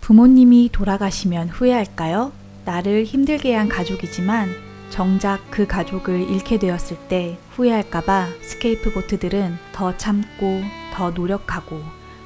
부모님이 돌아가시면 후회할까요? 나를 힘들게 한 가족이지만 정작 그 가족을 잃게 되었을 때 후회할까봐 스케이프고트들은 더 참고, 더 노력하고,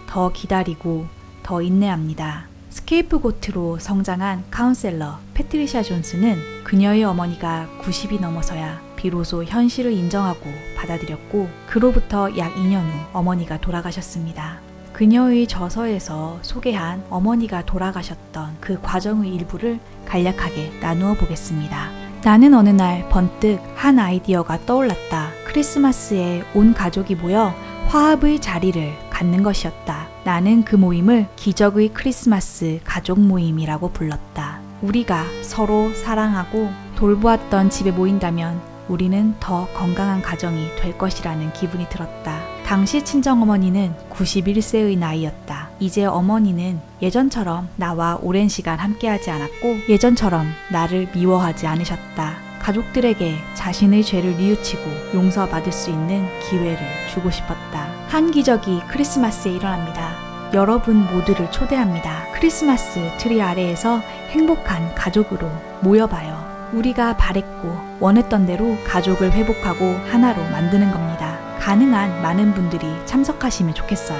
더 기다리고, 더 인내합니다. 스케이프고트로 성장한 카운셀러 패트리샤 존스는 그녀의 어머니가 90이 넘어서야 비로소 현실을 인정하고 받아들였고, 그로부터 약 2년 후 어머니가 돌아가셨습니다. 그녀의 저서에서 소개한 어머니가 돌아가셨던 그 과정의 일부를 간략하게 나누어 보겠습니다. 나는 어느 날 번뜩 한 아이디어가 떠올랐다. 크리스마스에 온 가족이 모여 화합의 자리를 갖는 것이었다. 나는 그 모임을 기적의 크리스마스 가족 모임이라고 불렀다. 우리가 서로 사랑하고 돌보았던 집에 모인다면 우리는 더 건강한 가정이 될 것이라는 기분이 들었다. 당시 친정어머니는 91세의 나이였다. 이제 어머니는 예전처럼 나와 오랜 시간 함께하지 않았고 예전처럼 나를 미워하지 않으셨다. 가족들에게 자신의 죄를 뉘우치고 용서받을 수 있는 기회를 주고 싶었다. 한 기적이 크리스마스에 일어납니다. 여러분 모두를 초대합니다. 크리스마스 트리 아래에서 행복한 가족으로 모여봐요. 우리가 바랬고 원했던 대로 가족을 회복하고 하나로 만드는 겁니다. 가능한 많은 분들이 참석하시면 좋겠어요.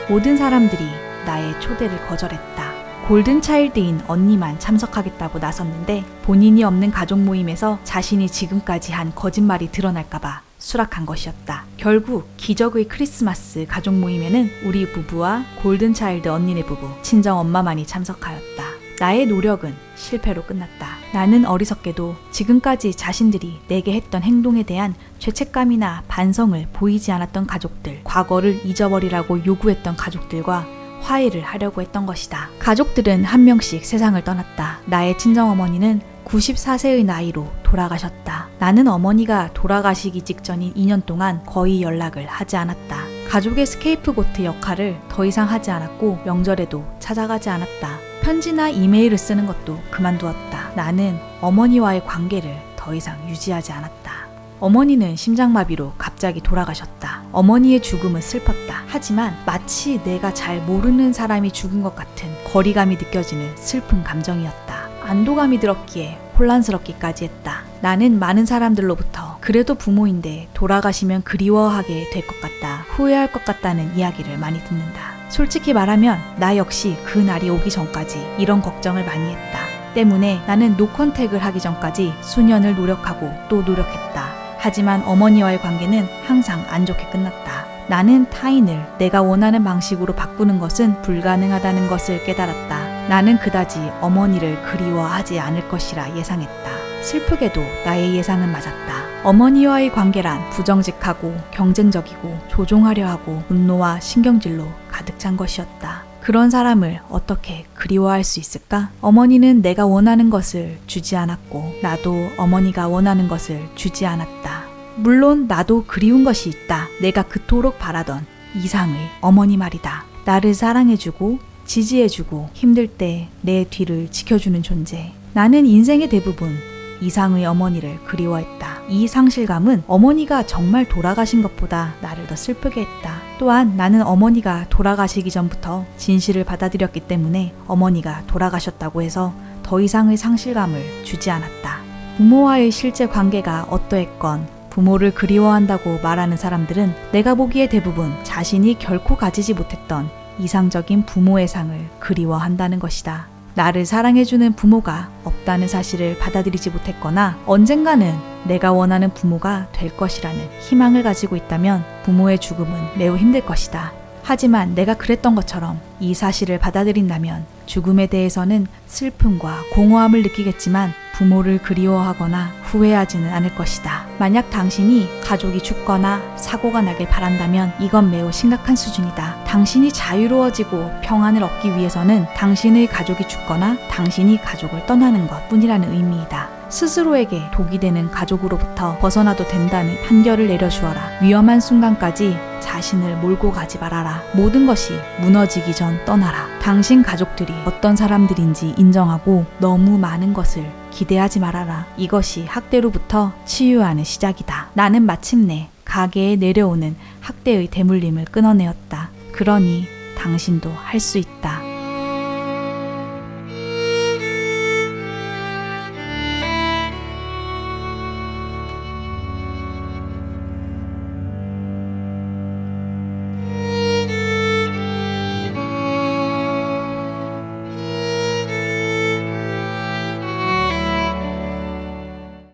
모든 사람들이 나의 초대를 거절했다. 골든차일드인 언니만 참석하겠다고 나섰는데 본인이 없는 가족 모임에서 자신이 지금까지 한 거짓말이 드러날까봐 수락한 것이었다. 결국 기적의 크리스마스 가족 모임에는 우리 부부와 골든차일드 언니네 부부, 친정엄마만이 참석하였다. 나의 노력은 실패로 끝났다. 나는 어리석게도 지금까지 자신들이 내게 했던 행동에 대한 죄책감이나 반성을 보이지 않았던 가족들, 과거를 잊어버리라고 요구했던 가족들과 화해를 하려고 했던 것이다. 가족들은 한 명씩 세상을 떠났다. 나의 친정어머니는 94세의 나이로 돌아가셨다. 나는 어머니가 돌아가시기 직전인 2년 동안 거의 연락을 하지 않았다. 가족의 스케이프고트 역할을 더 이상 하지 않았고 명절에도 찾아가지 않았다. 편지나 이메일을 쓰는 것도 그만두었다. 나는 어머니와의 관계를 더 이상 유지하지 않았다. 어머니는 심장마비로 갑자기 돌아가셨다. 어머니의 죽음은 슬펐다. 하지만 마치 내가 잘 모르는 사람이 죽은 것 같은 거리감이 느껴지는 슬픈 감정이었다. 안도감이 들었기에 혼란스럽기까지 했다. 나는 많은 사람들로부터 그래도 부모인데 돌아가시면 그리워하게 될 것 같다, 후회할 것 같다는 이야기를 많이 듣는다. 솔직히 말하면 나 역시 그 날이 오기 전까지 이런 걱정을 많이 했다. 때문에 나는 노컨택을 하기 전까지 수년을 노력하고 또 노력했다. 하지만 어머니와의 관계는 항상 안 좋게 끝났다. 나는 타인을 내가 원하는 방식으로 바꾸는 것은 불가능하다는 것을 깨달았다. 나는 그다지 어머니를 그리워하지 않을 것이라 예상했다. 슬프게도 나의 예상은 맞았다. 어머니와의 관계란 부정직하고 경쟁적이고 조종하려 하고 분노와 신경질로 가득 찬 것이었다. 그런 사람을 어떻게 그리워할 수 있을까? 어머니는 내가 원하는 것을 주지 않았고 나도 어머니가 원하는 것을 주지 않았다. 물론 나도 그리운 것이 있다. 내가 그토록 바라던 이상의 어머니 말이다. 나를 사랑해주고 지지해주고 힘들 때 내 뒤를 지켜주는 존재. 나는 인생의 대부분 이상의 어머니를 그리워했다. 이 상실감은 어머니가 정말 돌아가신 것보다 나를 더 슬프게 했다. 또한 나는 어머니가 돌아가시기 전부터 진실을 받아들였기 때문에 어머니가 돌아가셨다고 해서 더 이상의 상실감을 주지 않았다. 부모와의 실제 관계가 어떠했건 부모를 그리워한다고 말하는 사람들은 내가 보기에 대부분 자신이 결코 가지지 못했던 이상적인 부모의 상을 그리워한다는 것이다. 나를 사랑해주는 부모가 없다는 사실을 받아들이지 못했거나 언젠가는 내가 원하는 부모가 될 것이라는 희망을 가지고 있다면 부모의 죽음은 매우 힘들 것이다. 하지만 내가 그랬던 것처럼 이 사실을 받아들인다면 죽음에 대해서는 슬픔과 공허함을 느끼겠지만 부모를 그리워하거나 후회하지는 않을 것이다. 만약 당신이 가족이 죽거나 사고가 나길 바란다면 이건 매우 심각한 수준이다. 당신이 자유로워지고 평안을 얻기 위해서는 당신의 가족이 죽거나 당신이 가족을 떠나는 것 뿐이라는 의미이다. 스스로에게 독이 되는 가족으로부터 벗어나도 된다는 판결을 내려주어라. 위험한 순간까지 자신을 몰고 가지 말아라. 모든 것이 무너지기 전 떠나라. 당신 가족들이 어떤 사람들인지 인정하고 너무 많은 것을 기대하지 말아라. 이것이 학대로부터 치유하는 시작이다. 나는 마침내 가게에 내려오는 학대의 대물림을 끊어내었다. 그러니 당신도 할 수 있다.